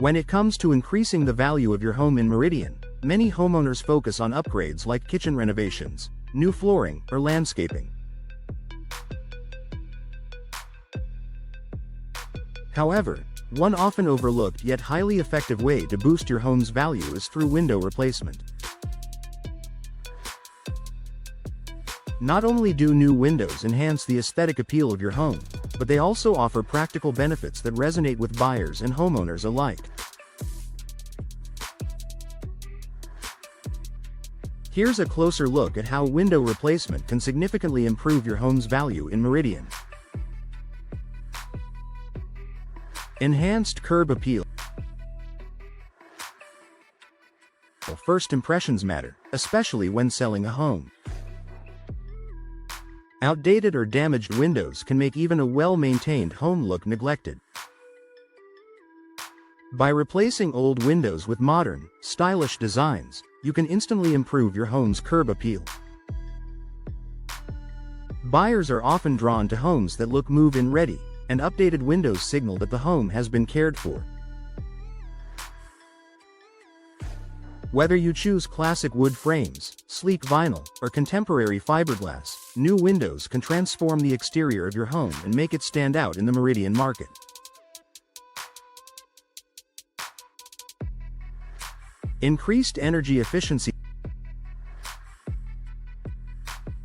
When it comes to increasing the value of your home in Meridian, many homeowners focus on upgrades like kitchen renovations, new flooring, or landscaping. However, one often overlooked yet highly effective way to boost your home's value is through window replacement. Not only do new windows enhance the aesthetic appeal of your home, but they also offer practical benefits that resonate with buyers and homeowners alike. Here's a closer look at how window replacement can significantly improve your home's value in Meridian. Enhanced curb appeal. First impressions matter, especially when selling a home. Outdated or damaged windows can make even a well-maintained home look neglected. By replacing old windows with modern, stylish designs, you can instantly improve your home's curb appeal. Buyers are often drawn to homes that look move-in ready, and updated windows signal that the home has been cared for. Whether you choose classic wood frames, sleek vinyl, or contemporary fiberglass, new windows can transform the exterior of your home and make it stand out in the Meridian market. Increased energy efficiency.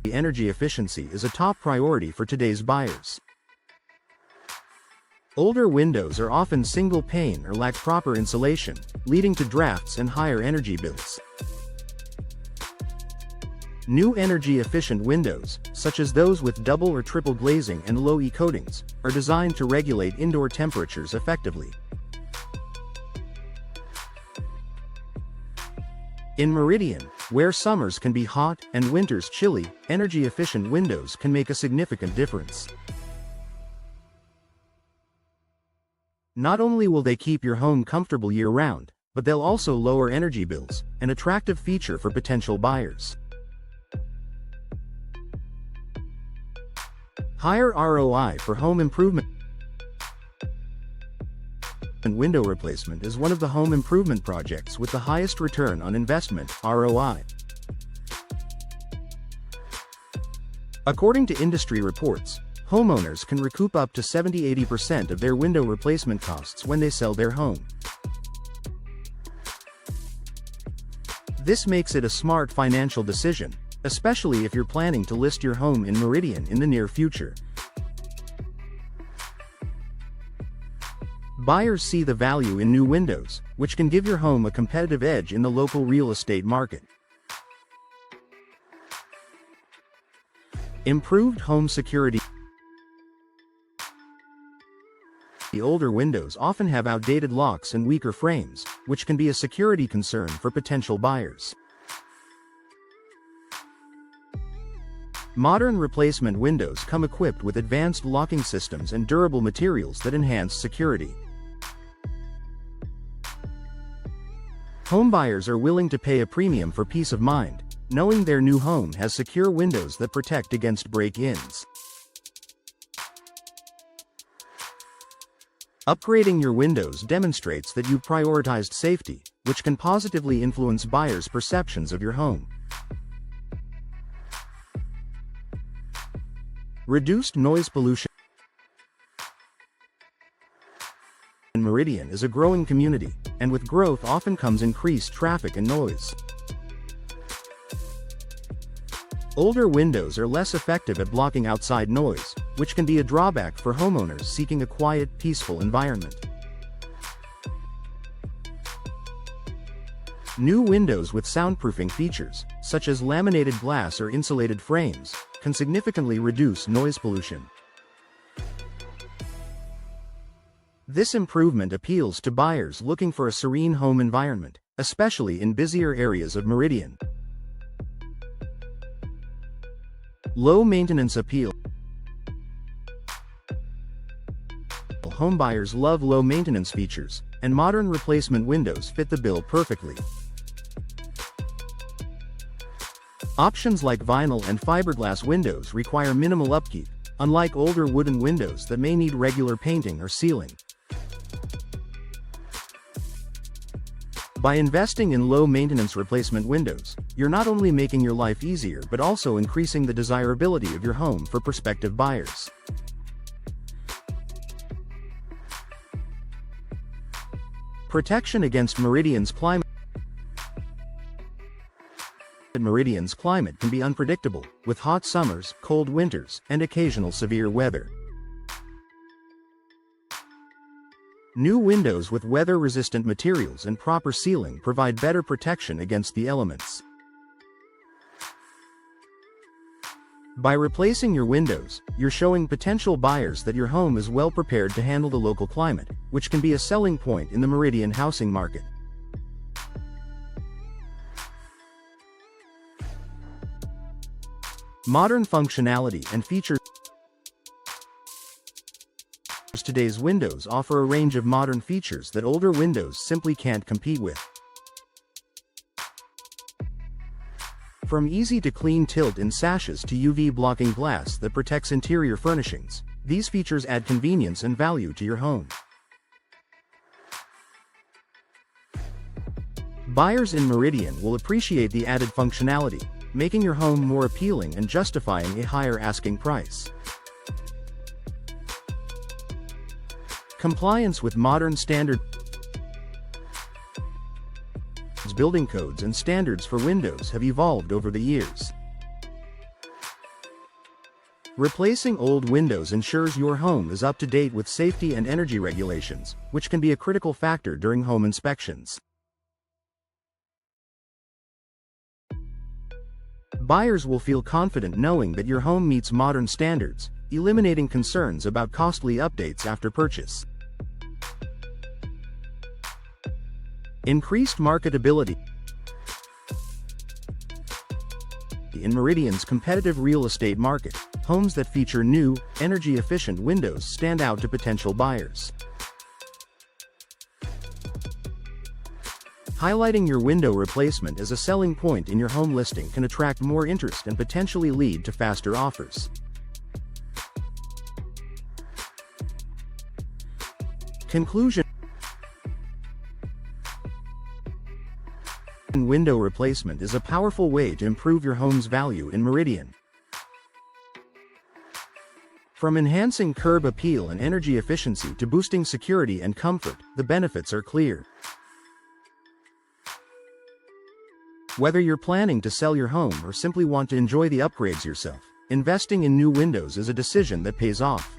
Energy efficiency is a top priority for today's buyers. Older windows are often single-pane or lack proper insulation, leading to drafts and higher energy bills. New energy-efficient windows, such as those with double or triple glazing and low E coatings, are designed to regulate indoor temperatures effectively. In Meridian, where summers can be hot and winters chilly, energy-efficient windows can make a significant difference. Not only will they keep your home comfortable year-round, but they'll also lower energy bills, an attractive feature for potential buyers. Higher ROI for home improvement. Window replacement is one of the home improvement projects with the highest return on investment, ROI. According to industry reports, homeowners can recoup up to 70–80% of their window replacement costs when they sell their home. This makes it a smart financial decision, especially if you're planning to list your home in Meridian in the near future. Buyers see the value in new windows, which can give your home a competitive edge in the local real estate market. Improved home security. The older windows often have outdated locks and weaker frames, which can be a security concern for potential buyers. Modern replacement windows come equipped with advanced locking systems and durable materials that enhance security. Homebuyers are willing to pay a premium for peace of mind, knowing their new home has secure windows that protect against break-ins. Upgrading your windows demonstrates that you've prioritized safety, which can positively influence buyers' perceptions of your home. Reduced noise pollution. Meridian is a growing community, and with growth often comes increased traffic and noise. Older windows are less effective at blocking outside noise, which can be a drawback for homeowners seeking a quiet, peaceful environment. New windows with soundproofing features, such as laminated glass or insulated frames, can significantly reduce noise pollution. This improvement appeals to buyers looking for a serene home environment, especially in busier areas of Meridian. Low maintenance appeal. Homebuyers love low maintenance features, and modern replacement windows fit the bill perfectly. Options like vinyl and fiberglass windows require minimal upkeep, unlike older wooden windows that may need regular painting or sealing. By investing in low-maintenance replacement windows, you're not only making your life easier but also increasing the desirability of your home for prospective buyers. Protection against Meridian's climate. Meridian's climate can be unpredictable, with hot summers, cold winters, and occasional severe weather. New windows with weather-resistant materials and proper sealing provide better protection against the elements. By replacing your windows, you're showing potential buyers that your home is well prepared to handle the local climate, which can be a selling point in the Meridian housing market. Modern functionality and features. Today's windows offer a range of modern features that older windows simply can't compete with. From easy-to-clean tilt-in sashes to UV-blocking glass that protects interior furnishings, these features add convenience and value to your home. Buyers in Meridian will appreciate the added functionality, making your home more appealing and justifying a higher asking price. Compliance with modern standard building codes and standards for windows have evolved over the years. Replacing old windows ensures your home is up to date with safety and energy regulations, which can be a critical factor during home inspections. Buyers will feel confident knowing that your home meets modern standards, eliminating concerns about costly updates after purchase. Increased marketability. In Meridian's competitive real estate market, homes that feature new, energy-efficient windows stand out to potential buyers. Highlighting your window replacement as a selling point in your home listing can attract more interest and potentially lead to faster offers. Conclusion. Window replacement is a powerful way to improve your home's value in Meridian. From enhancing curb appeal and energy efficiency to boosting security and comfort, the benefits are clear. Whether you're planning to sell your home or simply want to enjoy the upgrades yourself, investing in new windows is a decision that pays off.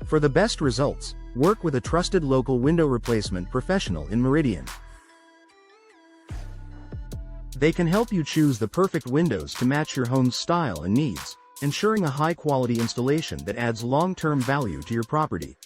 For the best results, work with a trusted local window replacement professional in Meridian. They can help you choose the perfect windows to match your home's style and needs, ensuring a high-quality installation that adds long-term value to your property.